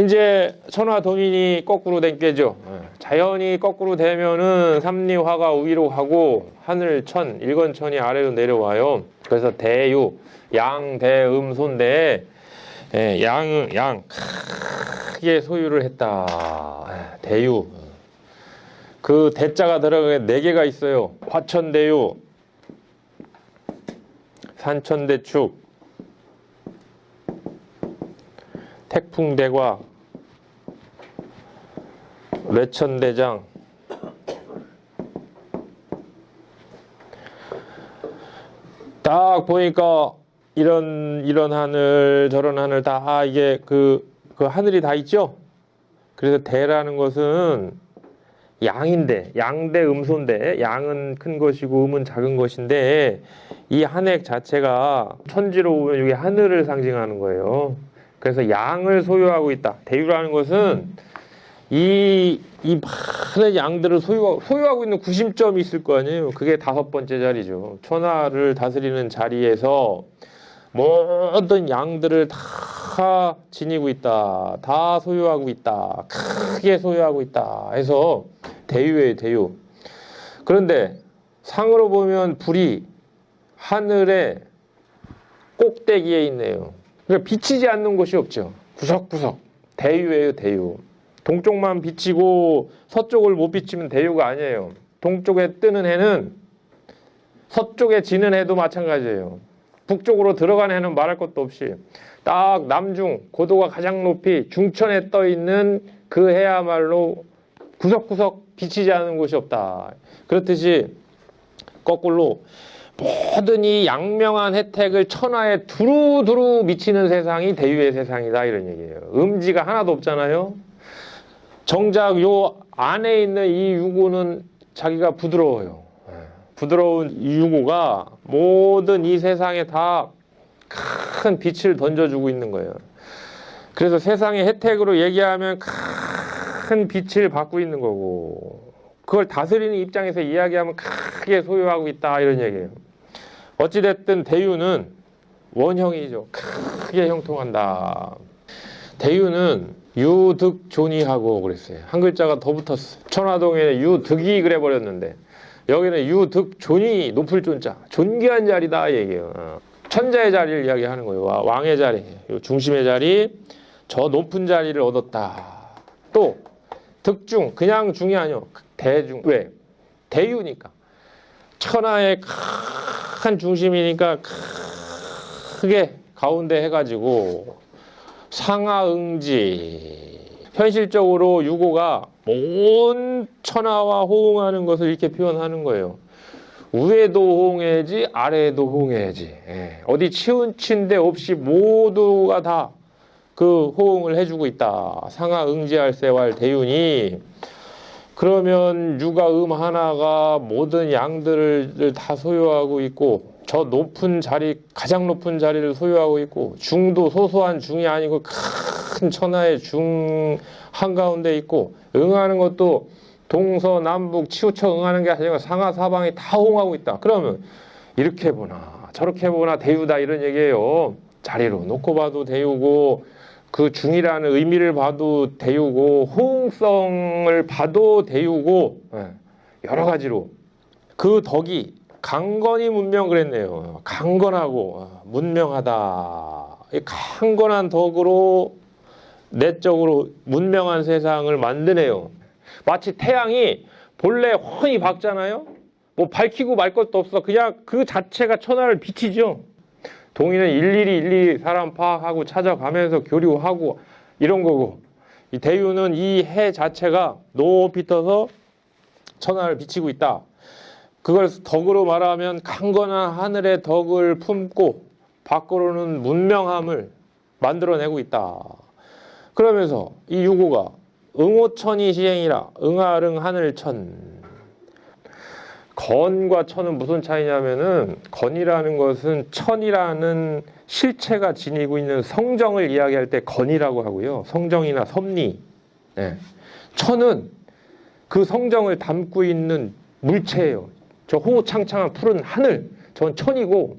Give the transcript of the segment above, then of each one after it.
이제 천화 동인이 거꾸로 된 꾀죠. 자연이 거꾸로 되면은 삼리화가 위로 가고 하늘 천, 일건천이 아래로 내려와요. 그래서 대유, 양, 대음, 손대, 양 크게 소유를 했다. 대유. 그 대자가 들어가게 4개가 있어요. 화천대유, 산천대축, 태풍대과, 뇌천대장, 딱 보니까 이런 하늘 저런 하늘 다 이게 그 하늘이 다 있죠. 그래서 대라는 것은 양인데, 양대 음소인데, 양은 큰 것이고 음은 작은 것인데, 이 한획 자체가 천지로 보면 이게 하늘을 상징하는 거예요. 그래서 양을 소유하고 있다. 대유라는 것은 이 많은 양들을 소유하고 있는 구심점이 있을 거 아니에요. 그게 5번째 자리죠. 천하를 다스리는 자리에서 모든 양들을 다 지니고 있다. 다 소유하고 있다. 크게 소유하고 있다. 해서 대유예요, 대유. 그런데 상으로 보면 불이 하늘의 꼭대기에 있네요. 그러니까 비치지 않는 곳이 없죠. 구석구석. 대유예요, 대유. 동쪽만 비치고 서쪽을 못 비치면 대유가 아니에요. 동쪽에 뜨는 해는 서쪽에 지는 해도 마찬가지예요. 북쪽으로 들어가는 해는 말할 것도 없이 딱 남중, 고도가 가장 높이 중천에 떠 있는 그 해야말로 구석구석 비치지 않는 곳이 없다. 그렇듯이 거꾸로 모든 이 양명한 혜택을 천하에 두루두루 미치는 세상이 대유의 세상이다, 이런 얘기예요. 음지가 하나도 없잖아요. 정작 요 안에 있는 이 유고는 자기가 부드러워요. 부드러운 이 유고가 모든 이 세상에 다 큰 빛을 던져주고 있는 거예요. 그래서 세상의 혜택으로 얘기하면 큰 빛을 받고 있는 거고, 그걸 다스리는 입장에서 이야기하면 크게 소유하고 있다, 이런 얘기예요. 어찌됐든 대유는 원형이죠. 크게 형통한다. 대유는 유득존이하고 그랬어요. 한 글자가 더 붙었어. 천화동에 유득이 그래 버렸는데 여기는 유득존이 높을 존자, 존귀한 자리다 얘기예요. 천자의 자리를 이야기하는 거예요. 왕의 자리, 중심의 자리, 저 높은 자리를 얻었다. 또 득중, 그냥 중이 아니요, 대중. 왜? 대유니까. 천하의 큰 중심이니까 크게 가운데 해가지고 상하응지. 현실적으로 유고가 온 천하와 호응하는 것을 이렇게 표현하는 거예요. 위에도 호응해야지, 아래에도 호응해야지. 어디 치운 데 없이 모두가 다 그 호응을 해주고 있다. 상하응지할세왈 대윤이. 그러면 유가 하나가 모든 양들을 다 소유하고 있고, 저 높은 자리, 가장 높은 자리를 소유하고 있고, 중도 소소한 중이 아니고 큰 천하의 중 한가운데 있고, 응하는 것도 동서남북 치우쳐 응하는 게 아니라 상하사방에 다 호응하고 있다. 그러면 이렇게 보나 저렇게 보나 대유다, 이런 얘기예요. 자리로 놓고 봐도 대유고, 그 중이라는 의미를 봐도 대유고, 호응성을 봐도 대유고, 여러 가지로 그 덕이 강건이 문명 그랬네요. 강건하고 문명하다. 이 강건한 덕으로 내적으로 문명한 세상을 만드네요. 마치 태양이 본래 훤히 밝잖아요. 뭐 밝히고 말 것도 없어. 그냥 그 자체가 천하를 비치죠. 동의는 일일이 사람 파악하고 찾아가면서 교류하고 이런 거고, 이 대유는 이 해 자체가 높이 떠서 천하를 비치고 있다. 그걸 덕으로 말하면 강건한 하늘의 덕을 품고 밖으로는 문명함을 만들어내고 있다. 그러면서 이 유고가 응오천이 시행이라 응아릉 하늘천. 건과 천은 무슨 차이냐면은, 건이라는 것은 천이라는 실체가 지니고 있는 성정을 이야기할 때 건이라고 하고요. 성정이나 섭리. 천은 그 성정을 담고 있는 물체예요. 저 호창창한 푸른 하늘, 전 천이고,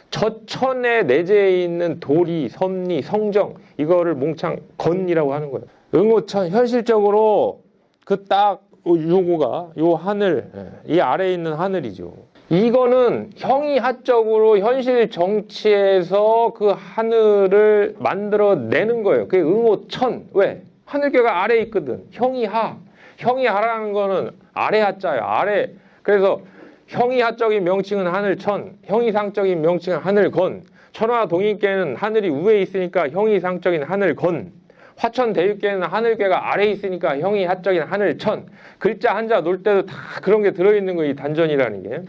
저 천에 내재해 있는 도리, 섭리, 성정, 이거를 몽창 건이라고 하는 거예요. 응호천 현실적으로 그 딱 요거가 요 하늘 이 아래에 있는 하늘이죠. 이거는 형이하적으로 현실 정치에서 그 하늘을 만들어내는 거예요. 그게 응호천. 왜? 하늘괴가 아래에 있거든. 형이하. 형이하라는 거는 아래하자예요. 아래. 그래서 형이하적인 명칭은 하늘천, 형이상적인 명칭은 하늘건, 천하 동일계는 하늘이 위에 있으니까 형이상적인 하늘건, 화천 대유계는 하늘괴가 아래에 있으니까 형이하적인 하늘천. 글자 한자 놓을 때도 다 그런 게 들어있는 거예요. 이 단전이라는 게.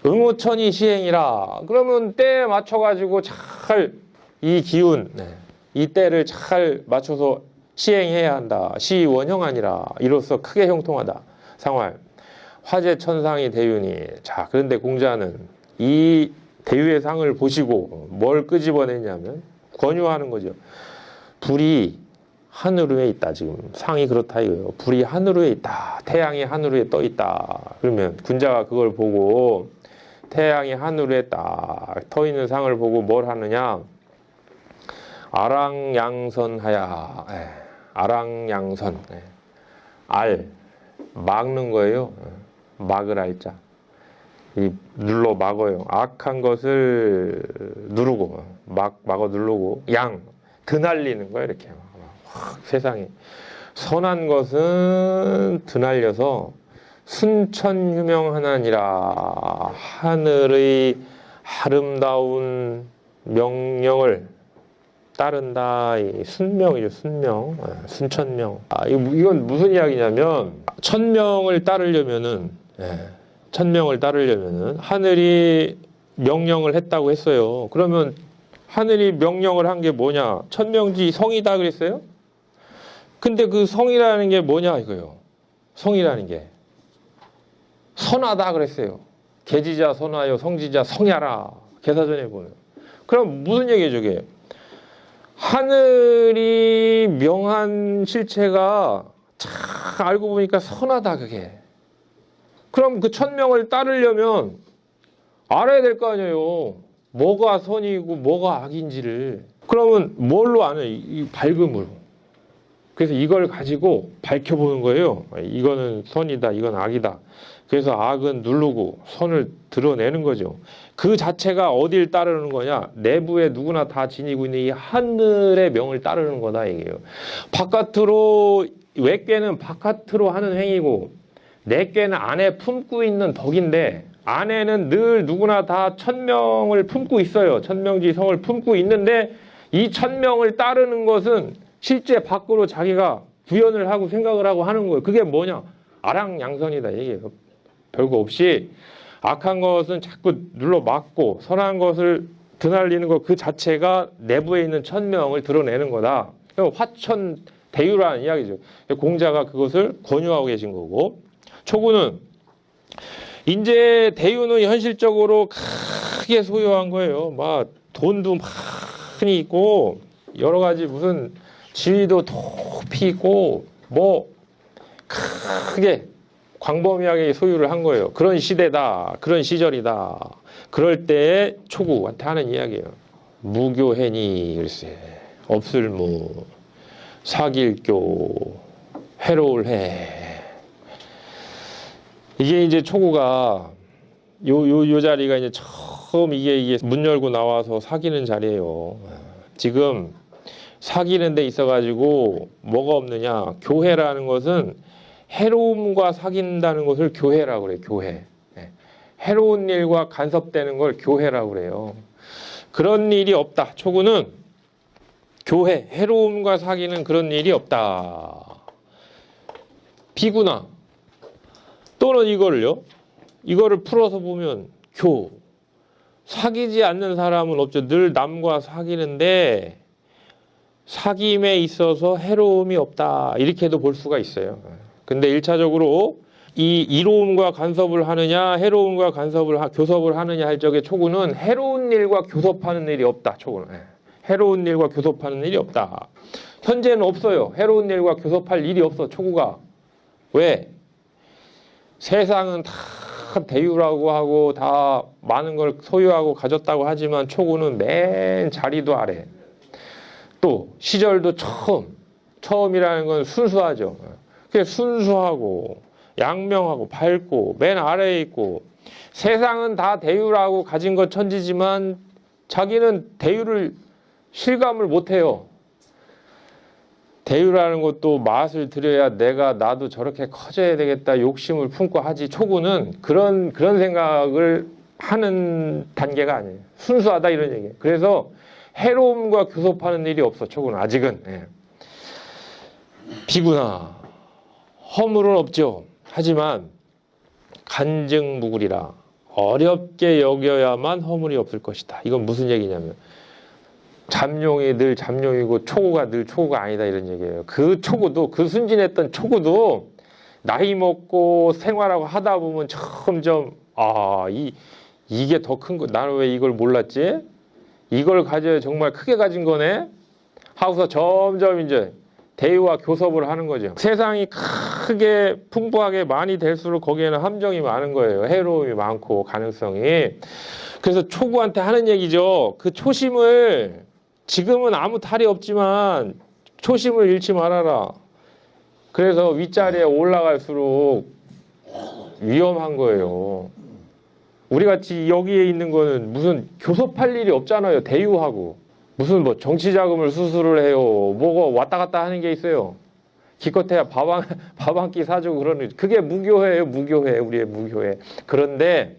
응호천이 시행이라. 그러면 때에 맞춰가지고 잘 이 기운, 이 때를 잘 맞춰서 시행해야 한다. 시원형하니라. 이로써 크게 형통하다. 상활. 화재 천상이 대윤이. 자, 그런데 공자는 이 대유의 상을 보시고 뭘 끄집어냈냐면 권유하는 거죠. 불이 하늘 위에 있다. 지금 상이 그렇다 이거예요. 불이 하늘 위에 있다. 태양이 하늘 위에 떠 있다. 그러면 군자가 그걸 보고 태양이 하늘 위에 딱 떠 있는 상을 보고 뭘 하느냐? 아랑양선하야. 아랑양선. 알 막는 거예요. 막을 알자. 이 눌러 막어요. 악한 것을 누르고 막어 누르고 양 드날리는 거예요. 이렇게 확 세상에 선한 것은 드날려서 순천휴명하나니라. 하늘의 아름다운 명령을 따른다. 이 순명이죠. 순명. 순천명. 이건 무슨 이야기냐면 천명을 따르려면은 천명을 따르려면은 하늘이 명령을 했다고 했어요. 그러면 하늘이 명령을 한 게 뭐냐? 천명지 성이다 그랬어요? 근데 그 성이라는 게 뭐냐 이거요. 성이라는 게 선하다 그랬어요. 계지자 선하여 성지자 성야라. 계사전에 보면. 그럼 무슨 얘기죠, 이게? 하늘이 명한 실체가 참 알고 보니까 선하다 그게. 그럼 그 천명을 따르려면 알아야 될 거 아니에요. 뭐가 선이고 뭐가 악인지를. 그러면 뭘로 아는? 이 밝음으로. 그래서 이걸 가지고 밝혀보는 거예요. 이거는 선이다, 이건 악이다. 그래서 악은 누르고 선을 드러내는 거죠. 그 자체가 어딜 따르는 거냐? 내부에 누구나 다 지니고 있는 이 하늘의 명을 따르는 거다 이게요. 바깥으로 외께는 바깥으로 하는 행위고 내께는 안에 품고 있는 덕인데 안에는 늘 누구나 다 천명을 품고 있어요. 천명지 성을 품고 있는데 이 천명을 따르는 것은 실제 밖으로 자기가 구현을 하고 생각을 하고 하는 거예요. 그게 뭐냐? 아랑양선이다 얘기예요. 별거 없이 악한 것은 자꾸 눌러 막고 선한 것을 드날리는 것 그 자체가 내부에 있는 천명을 드러내는 거다. 화천 대유라는 이야기죠. 공자가 그것을 권유하고 계신 거고, 초구는 이제 대유는 현실적으로 크게 소유한 거예요. 막 돈도 많이 있고 여러 가지 무슨 지위도 높이 있고 뭐 크게 광범위하게 소유를 한 거예요. 그런 시대다. 그런 시절이다. 그럴 때에 초구한테 하는 이야기예요. 무교해니 글쎄 없을무 사길교 해로울해. 이게 초구가 요 자리가 이제 처음 이게 문 열고 나와서 사귀는 자리예요. 지금 사귀는 데 있어가지고 뭐가 없느냐? 교회라는 것은 해로움과 사귄다는 것을 교회라고 그래요. 교회. 해로운 일과 간섭되는 걸 교회라고 그래요. 그런 일이 없다. 초구는 교회, 해로움과 사귀는 그런 일이 없다. 비구나. 또는 이거를 풀어서 보면 사귀지 않는 사람은 없죠. 늘 남과 사귀는데 사귐에 있어서 해로움이 없다. 이렇게도 볼 수가 있어요. 근데 1차적으로 이 이로움과 간섭을 하느냐 해로움과 교섭을 하느냐 할 적에 초구는 해로운 일과 교섭하는 일이 없다. 초구는. 해로운 일과 교섭하는 일이 없다. 현재는 없어요. 해로운 일과 교섭할 일이 없어. 초구가. 왜? 세상은 다 대유라고 하고 다 많은 걸 소유하고 가졌다고 하지만 초구는 맨 자리도 아래. 또 시절도 처음 처음이라는 건 순수하죠. 그게 순수하고 양명하고 밝고 맨 아래에 있고 세상은 다 대유라고 가진 것 천지지만 자기는 대유를 실감을 못해요. 대유라는 것도 맛을 들여야 나도 저렇게 커져야 되겠다 욕심을 품고 하지, 초구는 그런 생각을 하는 단계가 아니에요. 순수하다 이런 얘기예요. 그래서 해로움과 교섭하는 일이 없어, 초구는 아직은. 예. 비구나 허물은 없죠. 하지만 간증무구리라 어렵게 여겨야만 허물이 없을 것이다. 이건 무슨 얘기냐면 잠룡이 늘 잠룡이고 초구가 늘 초구가 아니다 이런 얘기예요. 그 초구도, 그 순진했던 초구도 나이 먹고 생활하고 하다 보면 점점 이게 더 큰 거, 나는 왜 이걸 몰랐지? 이걸 가져야 정말 크게 가진 거네? 하고서 점점 이제 대유와 교섭을 하는 거죠. 세상이 크게 풍부하게 많이 될수록 거기에는 함정이 많은 거예요. 해로움이 많고 가능성이. 그래서 초구한테 하는 얘기죠. 그 초심을, 지금은 아무 탈이 없지만 초심을 잃지 말아라. 그래서 윗자리에 올라갈수록 위험한 거예요. 우리 같이 여기에 있는 거는 무슨 교섭할 일이 없잖아요. 대유하고. 무슨 뭐 정치 자금을 수술을 해요. 뭐가 왔다 갔다 하는 게 있어요. 기껏해야 밥 한 끼 사주고 그러는, 그게 무교회예요. 무교회, 우리의 무교회. 그런데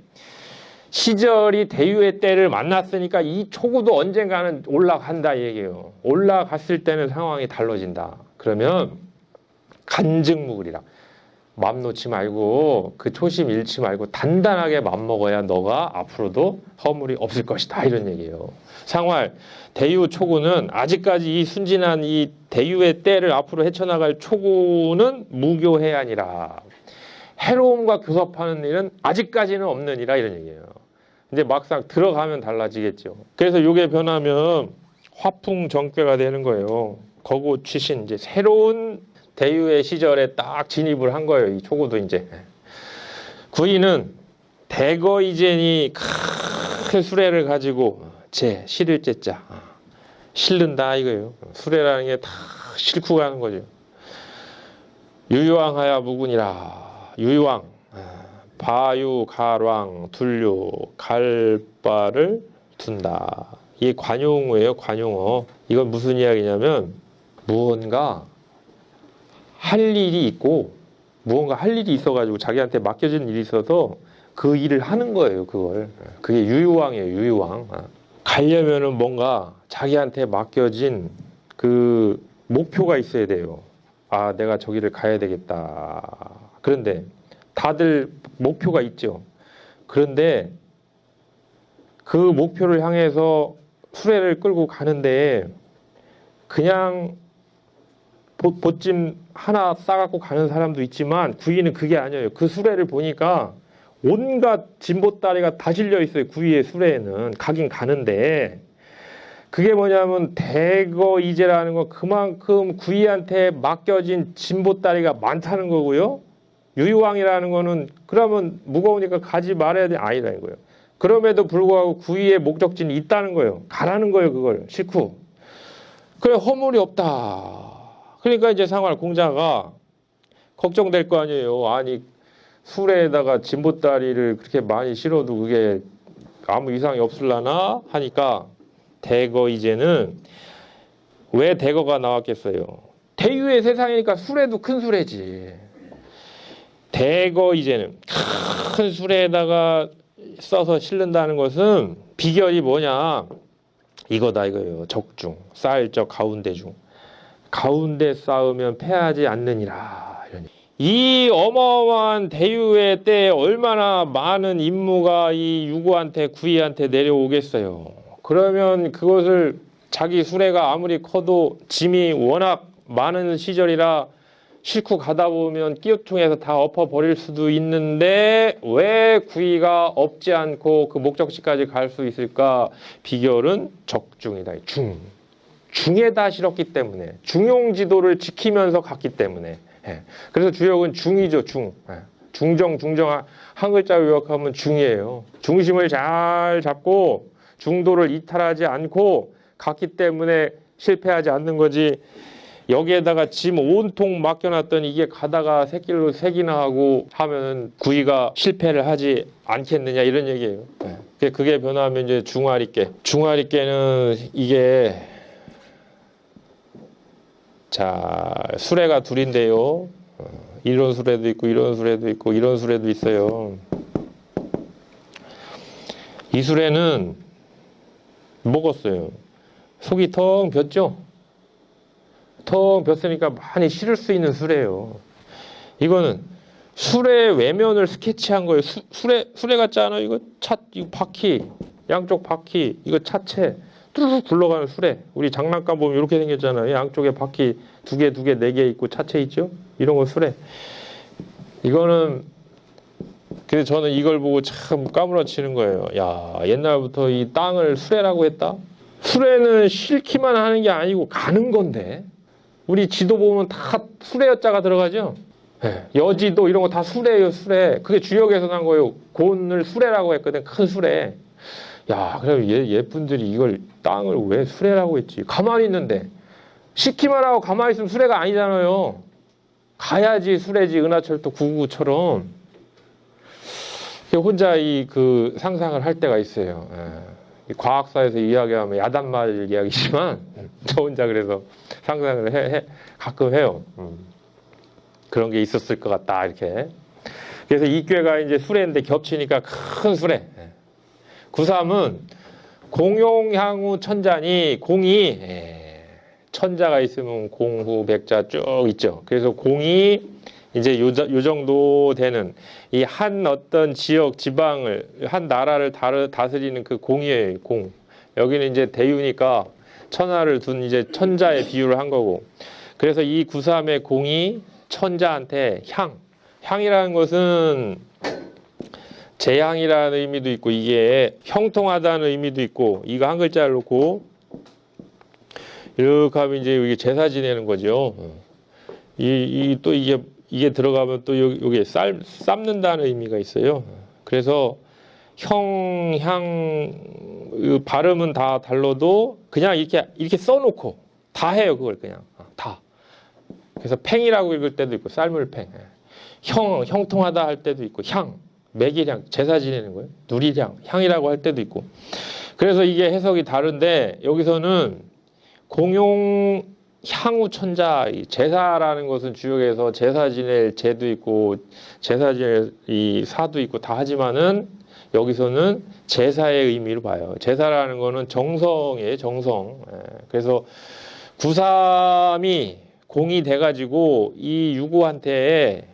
시절이 대유의 때를 만났으니까 이 초구도 언젠가는 올라간다 얘기예요. 올라갔을 때는 상황이 달라진다. 그러면 간증무구리라. 맘 놓지 말고 그 초심 잃지 말고 단단하게 맘 먹어야 너가 앞으로도 허물이 없을 것이다 이런 얘기예요. 상활 대유 초구는 아직까지 이 순진한 이 대유의 때를 앞으로 헤쳐나갈 초구는 무교해안이라. 해로움과 교섭하는 일은 아직까지는 없느니라 이런 얘기예요. 이제 막상 들어가면 달라지겠죠. 그래서 이게 변하면 화풍정괴가 되는 거예요. 거구 취신, 이제 새로운 대유의 시절에 딱 진입을 한 거예요. 이 초구도 이제. 구이는 대거이제니 큰 수레를 가지고 실을 째자. 실른다 이거예요. 수레라는 게 다 싣고 가는 거죠. 유유왕하야 무군이라. 유유왕, 바유, 갈왕, 둘류, 갈바를 둔다. 이게 관용어예요. 관용어. 이건 무슨 이야기냐면 무언가 할 일이 있고, 무언가 할 일이 있어가지고 자기한테 맡겨진 일이 있어서 그 일을 하는 거예요. 그게 유유왕이에요. 유유왕. 가려면은 뭔가 자기한테 맡겨진 그 목표가 있어야 돼요. 내가 저기를 가야 되겠다. 그런데 다들 목표가 있죠. 그런데 그 목표를 향해서 수레를 끌고 가는데 그냥 보찜 하나 싸갖고 가는 사람도 있지만 구이는 그게 아니에요. 그 수레를 보니까 온갖 진보다리가 다 실려 있어요. 구이의 수레에는. 가긴 가는데 그게 뭐냐면 대거이제라는 건 그만큼 구이한테 맡겨진 진보다리가 많다는 거고요. 유유왕이라는 거는 그러면 무거우니까 가지 말아야 돼. 아니라는 거예요. 그럼에도 불구하고 구이의 목적지는 있다는 거예요. 가라는 거예요. 그걸 싫고. 그래 허물이 없다. 그러니까 이제 상활 공자가 걱정될 거 아니에요. 아니 수레에다가 진보다리를 그렇게 많이 실어도 그게 아무 이상이 없을라나 하니까 대거 이제는 왜 대거가 나왔겠어요? 대유의 세상이니까 수레도 큰 수레지. 대거 이제는 큰 수레에다가 써서 실른다는 것은 비결이 뭐냐? 이거다 이거예요. 적중, 쌓을 적 가운데 중. 가운데 쌓으면 패하지 않느니라. 이 어마어마한 대유의 때에 얼마나 많은 임무가 이 유구한테 구이한테 내려오겠어요. 그러면 그것을 자기 수레가 아무리 커도 짐이 워낙 많은 시절이라 싣고 가다 보면 끼우통해서 다 엎어버릴 수도 있는데 왜 구이가 없지 않고 그 목적지까지 갈 수 있을까? 비결은 적중이다. 중에다 실었기 때문에, 중용지도를 지키면서 갔기 때문에. 그래서 주역은 중이죠. 중정 한 글자로 요약하면 중이에요. 중심을 잘 잡고 중도를 이탈하지 않고 갔기 때문에 실패하지 않는 거지. 여기에다가 짐 온통 맡겨놨더니 이게 가다가 새길로 새기나 하고 하면은 구이가 실패를 하지 않겠느냐 이런 얘기예요. 그게 변화하면 이제 중화리깨. 중화리깨는 이게 자 수레가 둘인데요. 이런 수레도 있고 이런 수레도 있고 이런 수레도 있어요. 이 수레는 먹었어요. 속이 텅 뱄죠? 텅 뱄으니까 많이 실을 수 있는 수레예요. 이거는 수레 외면을 스케치한 거예요. 수레 같지 않아요? 이거 이거 바퀴, 양쪽 바퀴, 이거 차체, 뚜루룩 굴러가는 수레. 우리 장난감 보면 이렇게 생겼잖아요. 양쪽에 바퀴 두 개, 네 개 있고 차체 있죠? 이런 건 수레. 이거는 그래서 저는 이걸 보고 참 까무러치는 거예요. 야, 옛날부터 이 땅을 수레라고 했다? 수레는 싣기만 하는 게 아니고 가는 건데. 우리 지도 보면 다 수레여자가 들어가죠? 네. 여지도 이런 거 다 수레예요, 수레. 그게 주역에서 난 거예요. 곤을 수레라고 했거든, 큰 수레. 야, 그럼 얘분들이 이걸 땅을 왜 수레라고 했지? 가만히 있는데. 싣기만 하고 가만히 있으면 수레가 아니잖아요. 가야지 수레지, 은하철도 999처럼. 혼자 그 상상을 할 때가 있어요. 과학사에서 이야기하면 야단말 이야기지만 저 혼자 그래서 상상을 가끔 해요. 그런 게 있었을 것 같다 이렇게. 그래서 이 꾀가 이제 수레인데 겹치니까 큰 수레. 구삼은 공용향후 천자니 공이 천자가 있으면 공후 백자 쭉 있죠. 그래서 공이 이제 요 정도 되는 이 한 어떤 지역 지방을 한 나라를 다스리는 그 공이에요. 공. 여기는 이제 대유니까 천하를 둔 이제 천자의 비유를 한 거고. 그래서 이 구삼의 공이 천자한테 향이라는 것은 재향이라는 의미도 있고 이게 형통하다는 의미도 있고 이거 한 글자를 놓고 이렇게 하면 이제 여기 제사 지내는 거죠. 또 이게 들어가면 또 여기에 삶는다는 의미가 있어요. 그래서 향 발음은 다 달라도 그냥 이렇게 써놓고 다 해요. 그걸 그냥 다. 그래서 팽이라고 읽을 때도 있고 삶을 팽. 형통하다 할 때도 있고 매기량 제사 지내는 거예요. 누리량 향이라고 할 때도 있고. 그래서 이게 해석이 다른데 여기서는 공용 향후 천자 제사라는 것은 주역에서 제사 지낼 제도 있고 제사 지낼 이 사도 있고 다 하지만은 여기서는 제사의 의미로 봐요. 제사라는 거는 정성이에요. 정성. 그래서 구삼이 공이 돼가지고 이 유구한테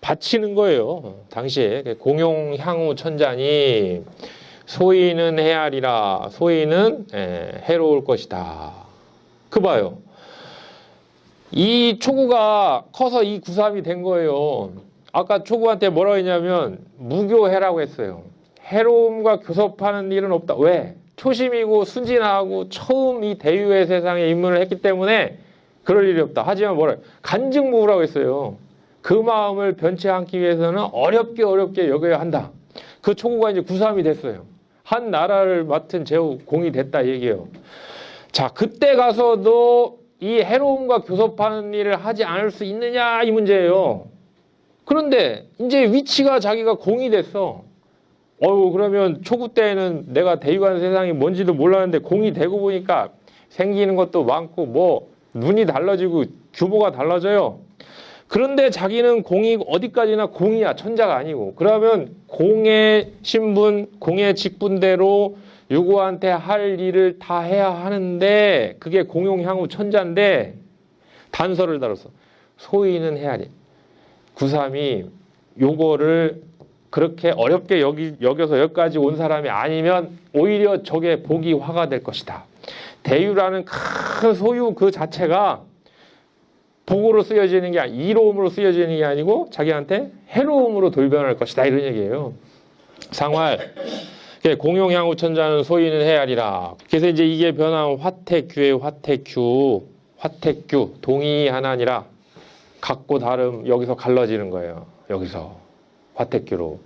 바치는 거예요. 당시에 공용 향후 천자니 소인은 해하리라. 소인은 해로울 것이다. 그 봐요. 이 초구가 커서 이 구삼이 된 거예요. 아까 초구한테 뭐라고 했냐면 무교해라고 했어요. 해로움과 교섭하는 일은 없다. 왜? 초심이고 순진하고 처음 이 대유의 세상에 입문을 했기 때문에 그럴 일이 없다. 하지만 뭐라 간증무라고 했어요. 그 마음을 변치 않기 위해서는 어렵게 여겨야 한다. 그 초구가 이제 구삼이 됐어요. 한 나라를 맡은 제후 공이 됐다 얘기예요. 자, 그때 가서도 이 해로움과 교섭하는 일을 하지 않을 수 있느냐 이 문제예요. 그런데 이제 위치가 자기가 공이 됐어. 그러면 초구 때에는 내가 대유하는 세상이 뭔지도 몰랐는데 공이 되고 보니까 생기는 것도 많고 뭐 눈이 달라지고 규모가 달라져요. 그런데 자기는 공이 어디까지나 공이야. 천자가 아니고. 그러면 공의 신분, 공의 직분대로 유구한테 할 일을 다 해야 하는데 그게 공용향후 천자인데 단서를 달았어. 소인은 해야지. 구삼이 요거를 그렇게 어렵게 여겨서 여기까지 온 사람이 아니면 오히려 저게 복이 화가 될 것이다. 대유라는 큰 소유 그 자체가 복으로 쓰여지는 게 이로움으로 쓰여지는 게 아니고 자기한테 해로움으로 돌변할 것이다. 이런 얘기예요. 상활. 공용향후 천자는 소인은 해야리라. 그래서 이제 이게 변한 화택규의 화택규, 동이 하나니라. 같고 다름 여기서 갈라지는 거예요. 여기서 화택규로.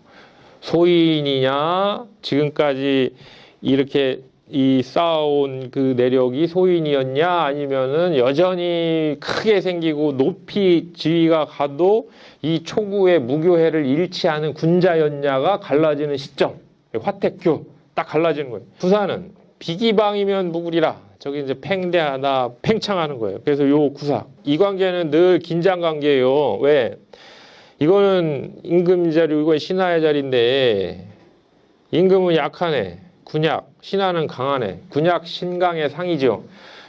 소인이냐 지금까지 이렇게 이 쌓아온 그 내력이 소인이었냐 아니면은 여전히 크게 생기고 높이 지위가 가도 이 초구의 무교회를 잃지 않은 군자였냐가 갈라지는 시점. 화택교 딱 갈라지는 거예요. 구사는 비기방이면 무구리라. 저기 이제 팽대하다 팽창하는 거예요. 그래서 요 구사 이 관계는 늘 긴장 관계예요. 왜? 이거는 임금 자리고 이건 신하의 자리인데 임금은 약하네. 군약, 신하는 강하네. 군약, 신강의 상이죠.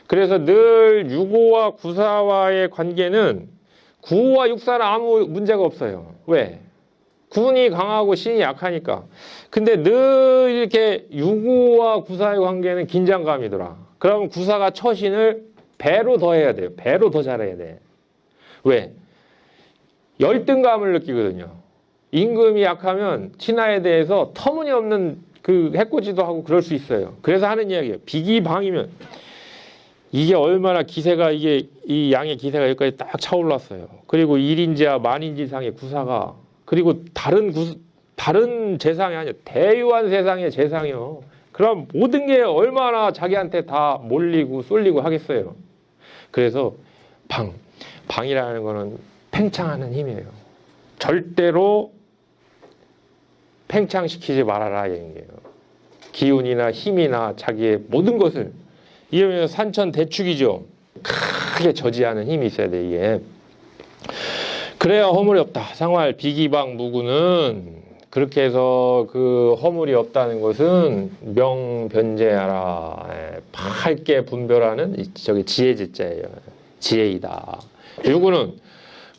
그래서 늘 유고와 구사와의 관계는 구와 육사는 아무 문제가 없어요. 왜? 군이 강하고 신이 약하니까. 근데 늘 이렇게 유고와 구사의 관계는 긴장감이더라. 그러면 구사가 처신을 배로 더 해야 돼요. 배로 더 잘해야 돼. 왜? 열등감을 느끼거든요. 임금이 약하면 신하에 대해서 터무니없는 그 해코지도 하고 그럴 수 있어요. 그래서 하는 이야기예요. 비기방이면 이게 얼마나 기세가 이 양의 기세가 여기까지 딱 차올랐어요. 그리고 1인지와 만인지상의 구사가 그리고 다른 재상이 아니에요. 대유한 세상의 재상이요. 그럼 모든 게 얼마나 자기한테 다 몰리고 쏠리고 하겠어요. 그래서 방이라는 거는 팽창하는 힘이에요. 절대로 팽창시키지 말아라 얘기예요. 기운이나 힘이나 자기의 모든 것을 이러면 산천 대축이죠. 크게 저지하는 힘이 있어야 돼 이게. 그래야 허물이 없다. 상활 비기방 무구는 그렇게 해서 그 허물이 없다는 것은 명변제하라. 밝게 분별하는 저기 지혜지자예요. 지혜이다. 요거는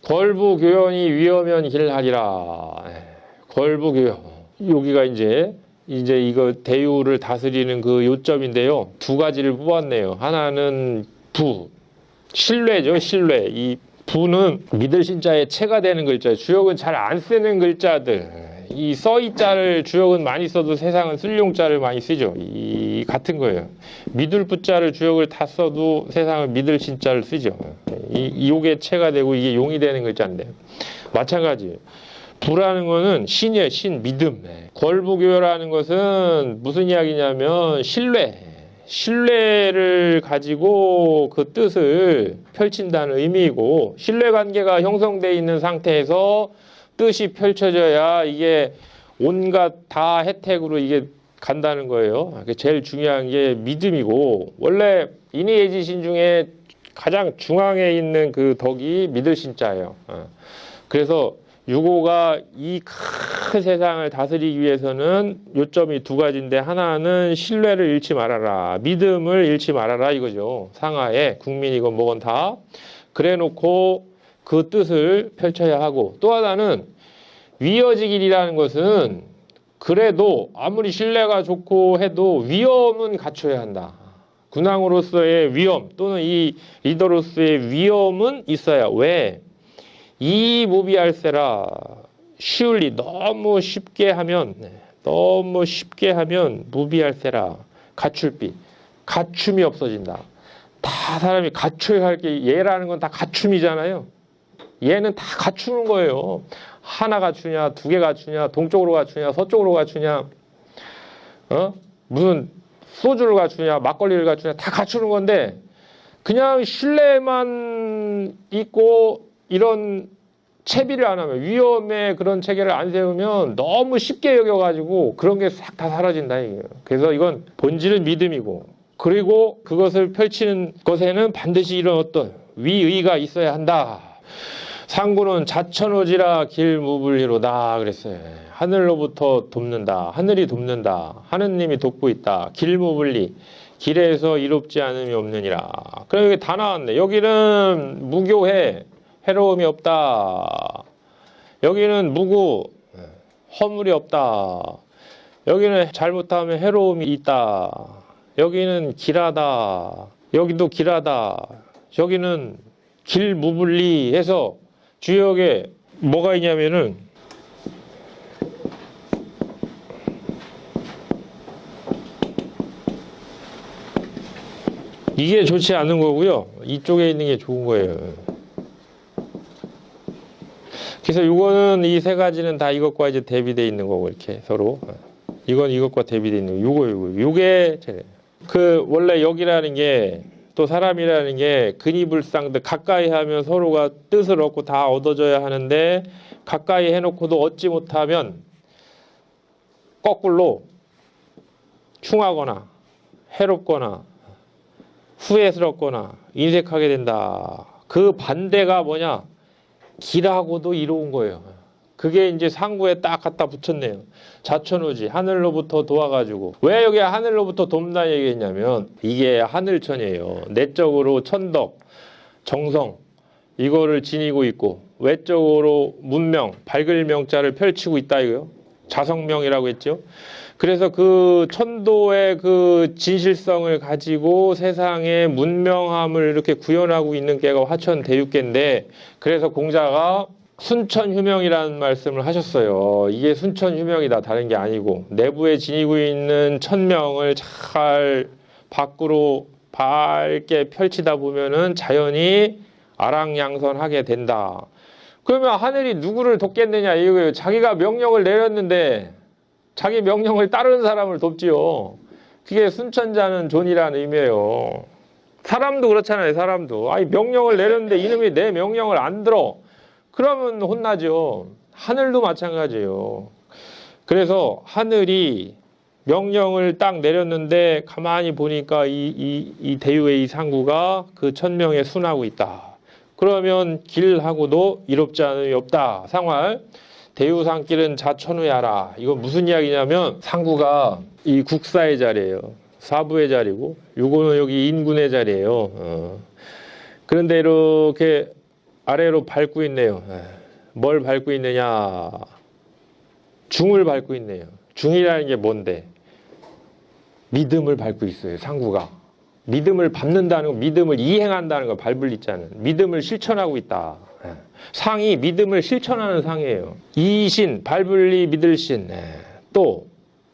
걸부교연이 위험연 길하리라. 걸부교연. 여기가 이제 이거 대유를 다스리는 그 요점인데요. 두 가지를 뽑았네요. 하나는 신뢰죠. 신뢰. 이 부는 믿을 신자의 체가 되는 글자. 주역은 잘 안 쓰는 글자들. 이 써이자를 주역은 많이 써도 세상은 쓸용자를 많이 쓰죠. 이 같은 거예요. 믿을 부자를 주역을 다 써도 세상은 믿을 신자를 쓰죠. 이 요게 체가 되고 이게 용이 되는 글자인데 마찬가지예요. 부라는 거는 신이에요. 신, 믿음. 걸부교라는 것은 무슨 이야기냐면 신뢰를 가지고 그 뜻을 펼친다는 의미이고 신뢰관계가 형성되어 있는 상태에서 뜻이 펼쳐져야 이게 온갖 다 혜택으로 이게 간다는 거예요. 제일 중요한 게 믿음이고 원래 인의예지신 중에 가장 중앙에 있는 그 덕이 믿을 신자예요. 그래서 유고가 이 큰 세상을 다스리기 위해서는 요점이 두 가지인데 하나는 신뢰를 잃지 말아라. 믿음을 잃지 말아라 이거죠. 상하에 국민이건 뭐건 다. 그래 놓고 그 뜻을 펼쳐야 하고 또 하나는 위어지길이라는 것은 그래도 아무리 신뢰가 좋고 해도 위험은 갖춰야 한다. 군왕으로서의 위험 또는 이 리더로서의 위험은 있어야. 왜? 이 무비할세라 쉬울리 너무 쉽게 하면 무비할세라 갖춤이 없어진다. 다 사람이 갖춰야 할 게 얘라는 건 다 갖춤이잖아요. 얘는 다 갖추는 거예요. 하나 갖추냐, 두 개 갖추냐, 동쪽으로 갖추냐, 서쪽으로 갖추냐, 무슨 소주를 갖추냐, 막걸리를 갖추냐, 다 갖추는 건데 그냥 신뢰만 있고 이런 채비를 안 하면 위험의 그런 체계를 안 세우면 너무 쉽게 여겨가지고 그런 게 싹 다 사라진다 이게요. 그래서 이건 본질은 믿음이고 그리고 그것을 펼치는 것에는 반드시 이런 어떤 위의가 있어야 한다. 상구는 자천오지라 길무불리로다 그랬어요. 하늘로부터 돕는다. 하늘이 돕는다. 하느님이 돕고 있다. 길무불리. 길에서 이롭지 않음이 없느니라. 그럼 여기 다 나왔네. 여기는 무교해. 해로움이 없다. 여기는 무구. 허물이 없다. 여기는 잘못하면 해로움이 있다. 여기는 길하다. 여기도 길하다. 여기는 길무불리 해서 주역에 뭐가 있냐면은 이게 좋지 않은 거고요. 이쪽에 있는 게 좋은 거예요. 그래서 이거는 이 세 가지는 다 이것과 이제 대비되어 있는 거고 이렇게 서로 이건 이것과 대비되어 있는 거. 요게 그 원래 여기라는 게 또 사람이라는 게 근이불상들 가까이 하면 서로가 뜻을 얻고 다 얻어져야 하는데 가까이 해놓고도 얻지 못하면 거꾸로 흉하거나 해롭거나 후회스럽거나 인색하게 된다. 그 반대가 뭐냐? 길하고도 이로운 거예요. 그게 이제 상구에 딱 갖다 붙였네요. 자천우지 하늘로부터 도와가지고. 왜 여기 하늘로부터 돕다 얘기했냐면 이게 하늘천이에요. 내적으로 천덕, 정성 이거를 지니고 있고 외적으로 문명, 밝을 명자를 펼치고 있다 이거요. 자성명이라고 했죠. 그래서 그 천도의 그 진실성을 가지고 세상의 문명함을 이렇게 구현하고 있는 게가 화천대유계인데 그래서 공자가 순천휴명이라는 말씀을 하셨어요. 이게 순천휴명이다. 다른 게 아니고 내부에 지니고 있는 천명을 잘 밖으로 밝게 펼치다 보면은 자연히 아랑양선하게 된다. 그러면 하늘이 누구를 돕겠느냐 이거예요. 자기가 명령을 내렸는데 자기 명령을 따르는 사람을 돕지요. 그게 순천자는 존이라는 의미예요. 사람도 그렇잖아요. 사람도. 아니 명령을 내렸는데 이놈이 내 명령을 안 들어. 그러면 혼나죠. 하늘도 마찬가지예요. 그래서 하늘이 명령을 딱 내렸는데 가만히 보니까 이 대유의 이 상구가 그 천명에 순하고 있다. 그러면 길하고도 이롭지 않음이 없다. 상활. 대유상길은 자천우야라. 이건 무슨 이야기냐면 상구가 이 국사의 자리예요. 사부의 자리고 요거는 여기 인군의 자리예요. 그런데 이렇게 아래로 밟고 있네요. 뭘 밟고 있느냐? 중을 밟고 있네요. 중이라는 게 뭔데? 믿음을 밟고 있어요. 상구가. 믿음을 밟는다는 거, 믿음을 이행한다는 거 밟을 있잖아요. 믿음을 실천하고 있다. 상이 믿음을 실천하는 상이에요. 이신, 밟을리, 믿을신. 또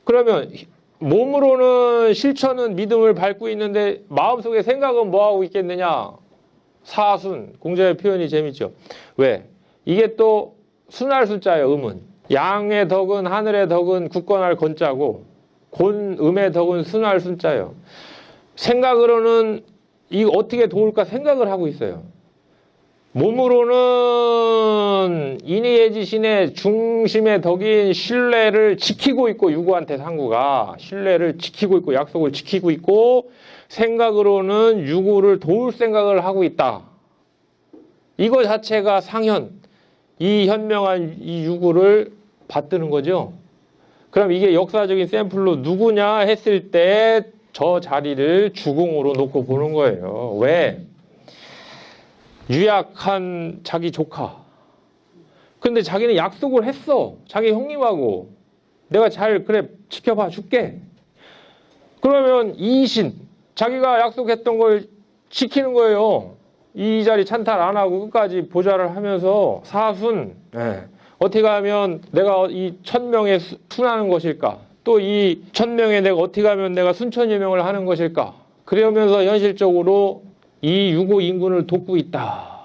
그러면 몸으로는 실천은 믿음을 밟고 있는데 마음속에 생각은 뭐하고 있겠느냐? 사순. 공자의 표현이 재밌죠. 왜? 이게 또 순할 숫자예요. 음은. 양의 덕은 하늘의 덕은 굳건할 건자고 곤음의 덕은 순할 순자예요. 생각으로는 이거 어떻게 도울까 생각을 하고 있어요. 몸으로는 인의예지신의 중심의 덕인 신뢰를 지키고 있고 유구한테 상구가 신뢰를 지키고 있고 약속을 지키고 있고 생각으로는 유구를 도울 생각을 하고 있다. 이거 자체가 상현, 이 현명한 이 유구를 받드는 거죠. 그럼 이게 역사적인 샘플로 누구냐 했을 때 저 자리를 주공으로 놓고 보는 거예요. 왜? 유약한 자기 조카. 근데 자기는 약속을 했어. 자기 형님하고. 내가 잘 그래 지켜봐 줄게. 그러면 이신. 자기가 약속했던 걸 지키는 거예요. 이 자리 찬탈 안 하고 끝까지 보좌를 하면서 사순. 어떻게 하면 내가 이 천명에 순하는 것일까? 또 이 천명에 내가 어떻게 하면 내가 순천유명을 하는 것일까? 그러면서 현실적으로 이 유고 인군을 돕고 있다.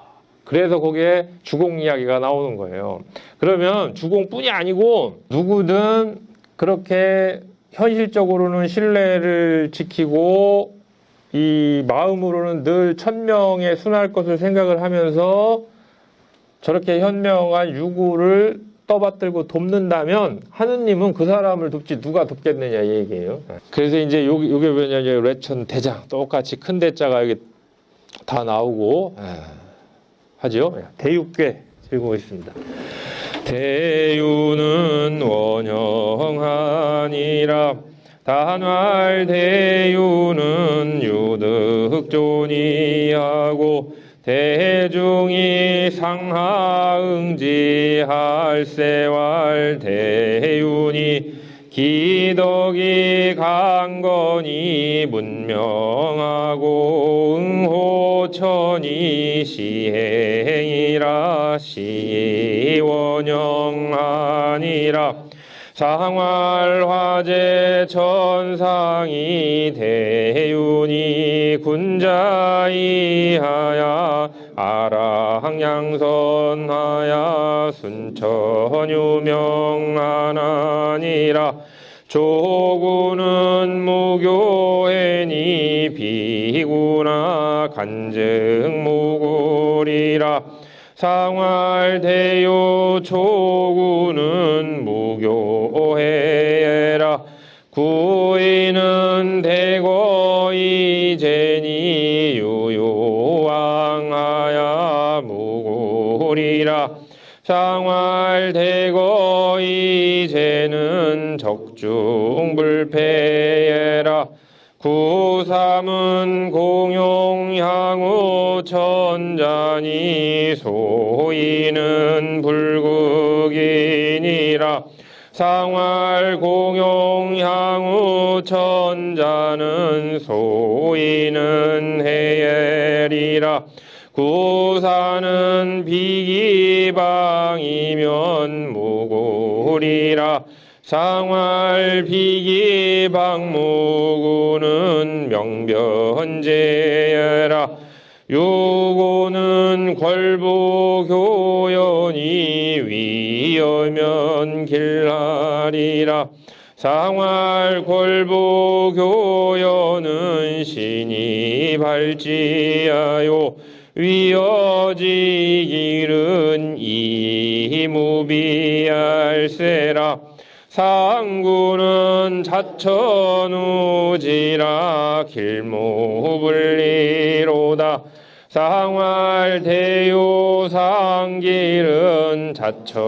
그래서 거기에 주공 이야기가 나오는 거예요. 그러면 주공뿐이 아니고 누구든 그렇게 현실적으로는 신뢰를 지키고 이 마음으로는 늘 천명에 순할 것을 생각을 하면서 저렇게 현명한 유구를 떠받들고 돕는다면 하느님은 그 사람을 돕지 누가 돕겠느냐 이 얘기예요. 그래서 이제 요게 뭐냐면 레천 대장 똑같이 큰 대자가 여기 다 나오고 하죠. 대유괴 읽고 있습니다. 대유는 원형하니라. 단활 대유는 유득존이하고 대중이 상하응지할세왈 대윤이 기덕이 강건이 문명하고 응호천이 시행이라 시원영하니라. 상활화재 천상이 대윤이 군자이하야 아랑양선하야 순천유명하나니라. 조구는 무교해니 제니 비구나 간증무구리라 상활대요 초구는 무교해라 구이는 대거이 제니 유유왕하야 무구리라 상활대거이 제는 적중불패라 구삼은 공용향후 천자니 소이는 불극이니라 상활 공용향후 천자는 소이는 해엘이라 구사는 비기방이면 무구리라 상활 비기방무구는 명변제라 유고는 궐보교연이 위여면 길하리라 상활 궐보교연은 신이 발지하여 위어지길은 이무비할세라 상구는 자천우지라 길무불리로다 상활대요 상길은 자천우예라